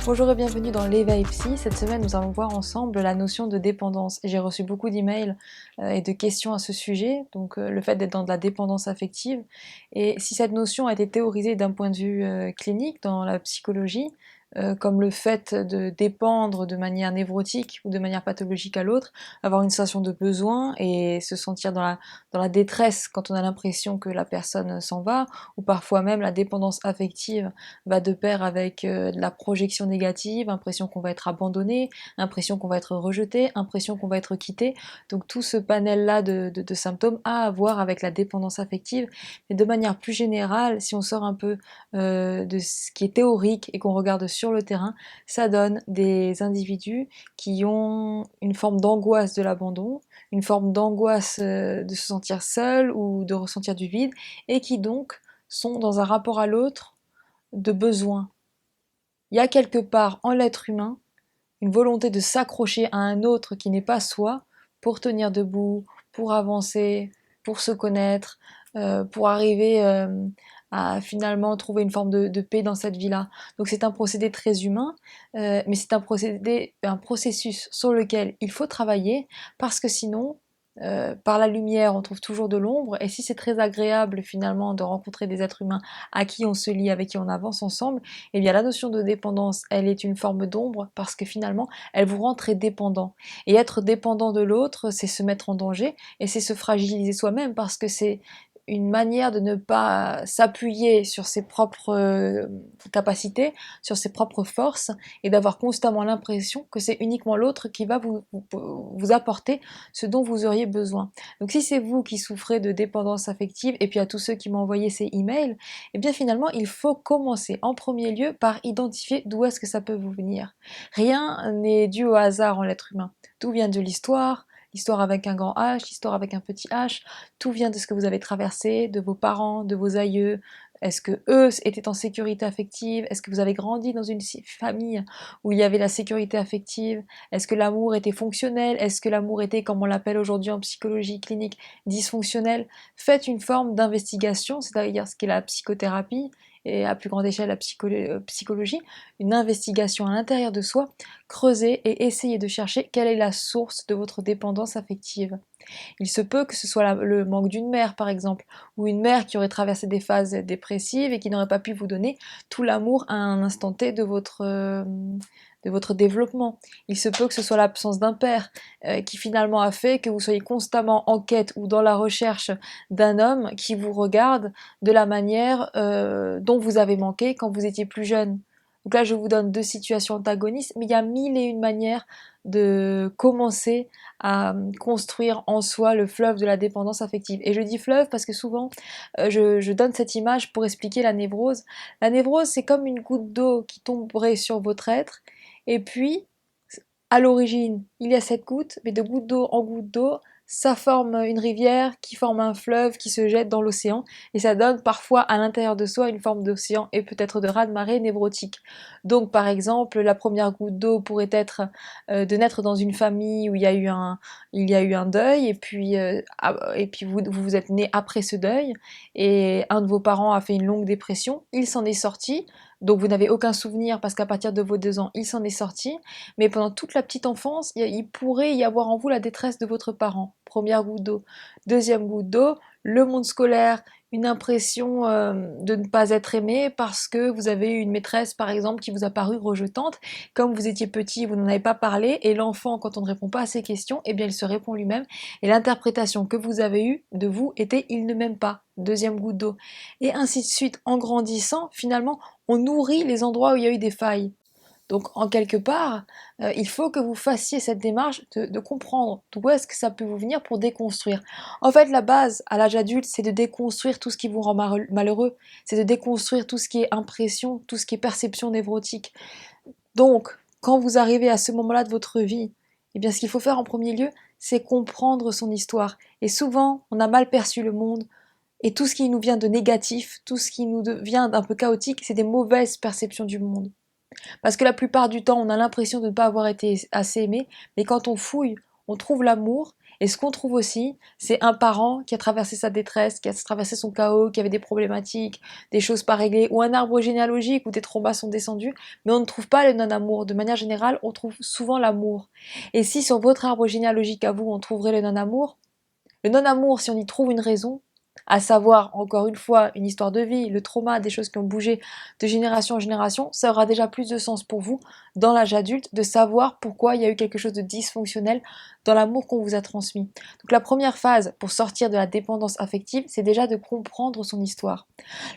Bonjour et bienvenue dans l'éveil psy. Cette semaine, nous allons voir ensemble la notion de dépendance. J'ai reçu beaucoup d'emails et de questions à ce sujet, donc le fait d'être dans de la dépendance affective. Et si cette notion a été théorisée d'un point de vue clinique dans la psychologie, comme le fait de dépendre de manière névrotique ou de manière pathologique à l'autre, avoir une sensation de besoin et se sentir dans la détresse quand on a l'impression que la personne s'en va, ou parfois même la dépendance affective va de pair avec de la projection négative, impression qu'on va être abandonné, impression qu'on va être rejeté, impression qu'on va être quitté. Donc tout ce panel-là de symptômes a à voir avec la dépendance affective. Mais de manière plus générale, si on sort un peu de ce qui est théorique et qu'on regarde sur le terrain, ça donne des individus qui ont une forme d'angoisse de l'abandon, une forme d'angoisse de se sentir seul ou de ressentir du vide, et qui donc sont dans un rapport à l'autre de besoin. Il y a quelque part en l'être humain une volonté de s'accrocher à un autre qui n'est pas soi pour tenir debout, pour avancer, pour se connaître, pour arriver à finalement trouver une forme de paix dans cette vie-là. Donc c'est un procédé très humain, mais c'est un processus sur lequel il faut travailler parce que sinon, par la lumière, on trouve toujours de l'ombre, et si c'est très agréable finalement de rencontrer des êtres humains à qui on se lie, avec qui on avance ensemble, eh bien la notion de dépendance, elle est une forme d'ombre parce que finalement, elle vous rend très dépendant. Et être dépendant de l'autre, c'est se mettre en danger et c'est se fragiliser soi-même parce que c'est une manière de ne pas s'appuyer sur ses propres capacités, sur ses propres forces, et d'avoir constamment l'impression que c'est uniquement l'autre qui va vous apporter ce dont vous auriez besoin. Donc si c'est vous qui souffrez de dépendance affective, et puis à tous ceux qui m'ont envoyé ces emails, eh bien finalement il faut commencer en premier lieu par identifier d'où est-ce que ça peut vous venir. Rien n'est dû au hasard en l'être humain. Tout vient de l'histoire, l'histoire avec un grand H, l'histoire avec un petit H, tout vient de ce que vous avez traversé, de vos parents, de vos aïeux. Est-ce que eux étaient en sécurité affective? Est-ce que vous avez grandi dans une famille où il y avait la sécurité affective? Est-ce que l'amour était fonctionnel? Est-ce que l'amour était, comme on l'appelle aujourd'hui en psychologie clinique, dysfonctionnel? Faites une forme d'investigation, c'est-à-dire ce qu'est la psychothérapie, et à plus grande échelle la psychologie, une investigation à l'intérieur de soi, creusez et essayez de chercher quelle est la source de votre dépendance affective. Il se peut que ce soit le manque d'une mère, par exemple, ou une mère qui aurait traversé des phases dépressives et qui n'aurait pas pu vous donner tout l'amour à un instant T de votre développement. Il se peut que ce soit l'absence d'un père qui finalement a fait que vous soyez constamment en quête ou dans la recherche d'un homme qui vous regarde de la manière dont vous avez manqué quand vous étiez plus jeune. Donc là, je vous donne deux situations antagonistes, mais il y a mille et une manières de commencer à construire en soi le fleuve de la dépendance affective. Et je dis fleuve parce que souvent, je donne cette image pour expliquer la névrose. La névrose, c'est comme une goutte d'eau qui tomberait sur votre être, et puis, à l'origine, il y a cette goutte, mais de goutte d'eau en goutte d'eau, ça forme une rivière qui forme un fleuve qui se jette dans l'océan, et ça donne parfois à l'intérieur de soi une forme d'océan et peut-être de raz-de-marée névrotique. Donc par exemple, la première goutte d'eau pourrait être de naître dans une famille où il y a eu un deuil, et puis vous êtes né après ce deuil, et un de vos parents a fait une longue dépression, il s'en est sorti, donc vous n'avez aucun souvenir parce qu'à partir de vos 2 ans, il s'en est sorti, mais pendant toute la petite enfance, il pourrait y avoir en vous la détresse de votre parent. Première goutte d'eau. Deuxième goutte d'eau, le monde scolaire, une impression de ne pas être aimé parce que vous avez eu une maîtresse, par exemple, qui vous a paru rejetante. Comme vous étiez petit, vous n'en avez pas parlé, et l'enfant, quand on ne répond pas à ses questions, eh bien, il se répond lui-même, et l'interprétation que vous avez eue de vous était « il ne m'aime pas ». Deuxième goutte d'eau. Et ainsi de suite, en grandissant, finalement, on nourrit les endroits où il y a eu des failles. Donc, en quelque part, il faut que vous fassiez cette démarche de comprendre d'où est-ce que ça peut vous venir pour déconstruire. En fait, la base à l'âge adulte, c'est de déconstruire tout ce qui vous rend malheureux, c'est de déconstruire tout ce qui est impression, tout ce qui est perception névrotique. Donc, quand vous arrivez à ce moment-là de votre vie, eh bien, ce qu'il faut faire en premier lieu, c'est comprendre son histoire. Et souvent, on a mal perçu le monde, et tout ce qui nous vient de négatif, tout ce qui nous vient d'un peu chaotique, c'est des mauvaises perceptions du monde. Parce que la plupart du temps, on a l'impression de ne pas avoir été assez aimé, mais quand on fouille, on trouve l'amour, Et ce qu'on trouve aussi, c'est un parent qui a traversé sa détresse, qui a traversé son chaos, qui avait des problématiques, des choses pas réglées, ou un arbre généalogique où des traumas sont descendus, mais on ne trouve pas le non-amour. De manière générale, on trouve souvent l'amour. Et si sur votre arbre généalogique à vous, on trouverait le non-amour, si on y trouve une raison, à savoir, encore une fois, une histoire de vie, le trauma, des choses qui ont bougé de génération en génération, ça aura déjà plus de sens pour vous, dans l'âge adulte, de savoir pourquoi il y a eu quelque chose de dysfonctionnel dans l'amour qu'on vous a transmis. Donc la première phase pour sortir de la dépendance affective, c'est déjà de comprendre son histoire.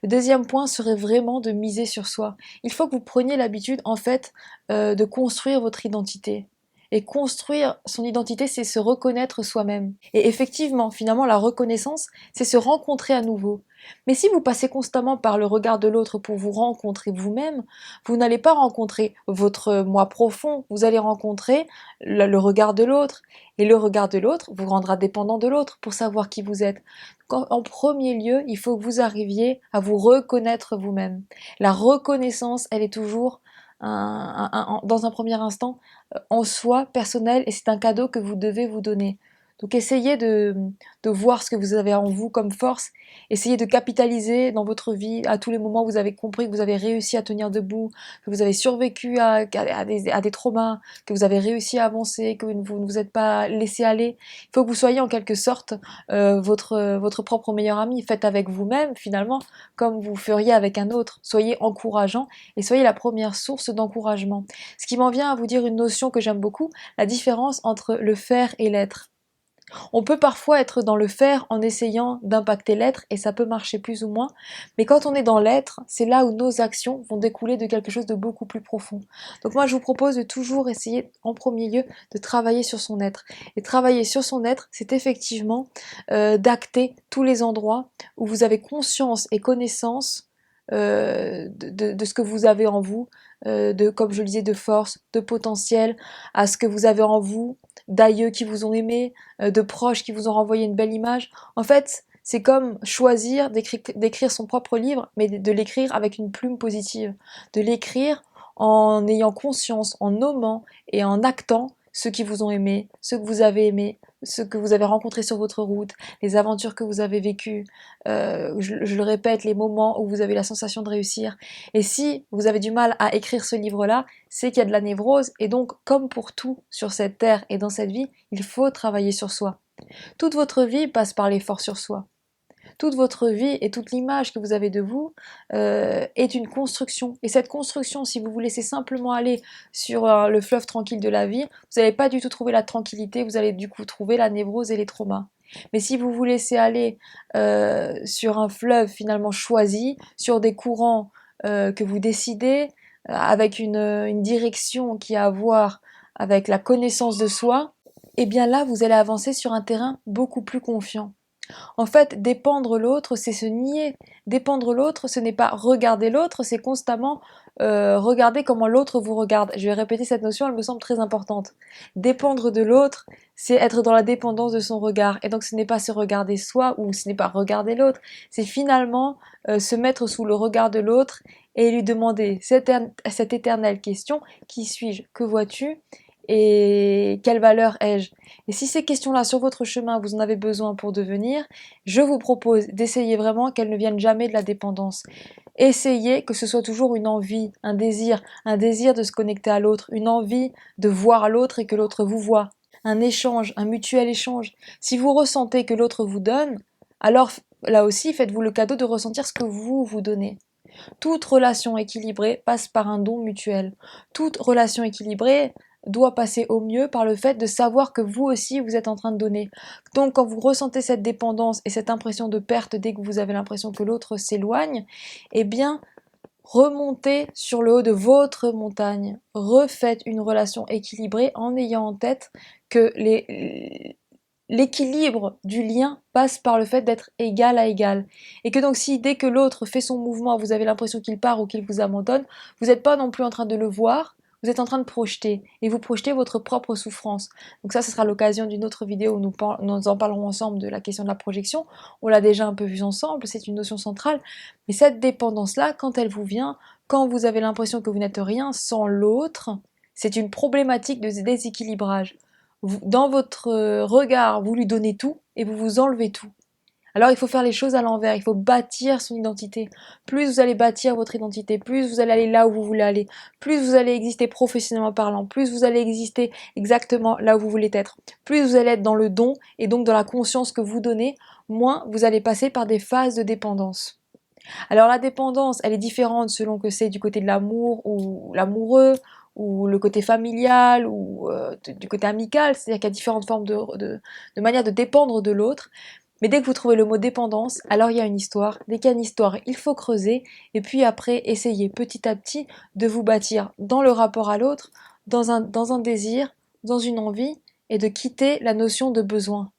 Le deuxième point serait vraiment de miser sur soi. Il faut que vous preniez l'habitude, en fait, de construire votre identité. Et construire son identité, c'est se reconnaître soi-même. Et effectivement, finalement, la reconnaissance, c'est se rencontrer à nouveau. Mais si vous passez constamment par le regard de l'autre pour vous rencontrer vous-même, vous n'allez pas rencontrer votre moi profond, vous allez rencontrer le regard de l'autre. Et le regard de l'autre vous rendra dépendant de l'autre pour savoir qui vous êtes. En premier lieu, il faut que vous arriviez à vous reconnaître vous-même. La reconnaissance, elle est toujours dans un premier instant en soi, personnel, et c'est un cadeau que vous devez vous donner. Donc essayez de voir ce que vous avez en vous comme force, essayez de capitaliser dans votre vie à tous les moments où vous avez compris que vous avez réussi à tenir debout, que vous avez survécu à des traumas, que vous avez réussi à avancer, que vous ne vous êtes pas laissé aller. Il faut que vous soyez en quelque sorte votre propre meilleur ami. Faites avec vous-même finalement comme vous feriez avec un autre. Soyez encourageant et soyez la première source d'encouragement. Ce qui m'en vient à vous dire une notion que j'aime beaucoup, la différence entre le faire et l'être. On peut parfois être dans le faire en essayant d'impacter l'être et ça peut marcher plus ou moins, mais quand on est dans l'être, c'est là où nos actions vont découler de quelque chose de beaucoup plus profond. Donc moi je vous propose de toujours essayer en premier lieu de travailler sur son être. Et travailler sur son être, c'est effectivement d'acter tous les endroits où vous avez conscience et connaissance de ce que vous avez en vous, comme je le disais, de force, de potentiel, à ce que vous avez en vous, d'aïeux qui vous ont aimé, de proches qui vous ont renvoyé une belle image. En fait, c'est comme choisir d'écrire son propre livre, mais de l'écrire avec une plume positive, de l'écrire en ayant conscience, en nommant et en actant ceux qui vous ont aimé, ceux que vous avez aimés, ceux que vous avez rencontrés sur votre route, les aventures que vous avez vécues, je le répète, les moments où vous avez la sensation de réussir. Et si vous avez du mal à écrire ce livre-là, c'est qu'il y a de la névrose, et donc, comme pour tout sur cette terre et dans cette vie, il faut travailler sur soi. Toute votre vie passe par l'effort sur soi. Toute votre vie et toute l'image que vous avez de vous est une construction. Et cette construction, si vous vous laissez simplement aller sur le fleuve tranquille de la vie, vous n'allez pas du tout trouver la tranquillité, vous allez du coup trouver la névrose et les traumas. Mais si vous vous laissez aller sur un fleuve finalement choisi, sur des courants que vous décidez, avec une direction qui a à voir avec la connaissance de soi, et bien là, vous allez avancer sur un terrain beaucoup plus confiant. En fait, dépendre l'autre, c'est se nier. Dépendre l'autre, ce n'est pas regarder l'autre, c'est constamment regarder comment l'autre vous regarde. Je vais répéter cette notion, elle me semble très importante. Dépendre de l'autre, c'est être dans la dépendance de son regard. Et donc ce n'est pas se regarder soi ou ce n'est pas regarder l'autre, c'est finalement se mettre sous le regard de l'autre et lui demander cette éternelle question, qui suis-je? Que vois-tu? Et quelle valeur ai-je? Et si ces questions-là sur votre chemin, vous en avez besoin pour devenir, je vous propose d'essayer vraiment qu'elles ne viennent jamais de la dépendance. Essayez que ce soit toujours une envie, un désir de se connecter à l'autre, une envie de voir l'autre et que l'autre vous voit. Un échange, un mutuel échange. Si vous ressentez que l'autre vous donne, alors là aussi, faites-vous le cadeau de ressentir ce que vous vous donnez. Toute relation équilibrée passe par un don mutuel. Toute relation équilibrée doit passer au mieux par le fait de savoir que vous aussi vous êtes en train de donner. Donc quand vous ressentez cette dépendance et cette impression de perte dès que vous avez l'impression que l'autre s'éloigne, eh bien remontez sur le haut de votre montagne. Refaites une relation équilibrée en ayant en tête que l'équilibre du lien passe par le fait d'être égal à égal. Et que donc si dès que l'autre fait son mouvement, vous avez l'impression qu'il part ou qu'il vous abandonne, vous n'êtes pas non plus en train de le voir, vous êtes en train de projeter. Et vous projetez votre propre souffrance. Donc ça, ce sera l'occasion d'une autre vidéo où nous en parlerons ensemble de la question de la projection. On l'a déjà un peu vu ensemble, c'est une notion centrale. Mais cette dépendance-là, quand elle vous vient, quand vous avez l'impression que vous n'êtes rien sans l'autre, c'est une problématique de déséquilibrage. Dans votre regard, vous lui donnez tout et vous vous enlevez tout. Alors il faut faire les choses à l'envers, il faut bâtir son identité. Plus vous allez bâtir votre identité, plus vous allez aller là où vous voulez aller, plus vous allez exister professionnellement parlant, plus vous allez exister exactement là où vous voulez être, plus vous allez être dans le don et donc dans la conscience que vous donnez, moins vous allez passer par des phases de dépendance. Alors la dépendance, elle est différente selon que c'est du côté de l'amour ou l'amoureux, ou le côté familial, ou du côté amical, c'est-à-dire qu'il y a différentes formes de manière de dépendre de l'autre. Mais dès que vous trouvez le mot dépendance, alors il y a une histoire. Dès qu'il y a une histoire, il faut creuser, et puis après, essayer petit à petit de vous bâtir dans le rapport à l'autre, dans un désir, dans une envie, et de quitter la notion de besoin.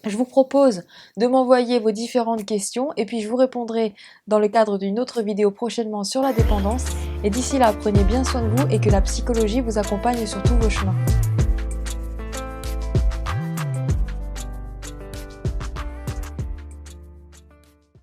Je vous propose de m'envoyer vos différentes questions et puis je vous répondrai dans le cadre d'une autre vidéo prochainement sur la dépendance. Et d'ici là, prenez bien soin de vous et que la psychologie vous accompagne sur tous vos chemins.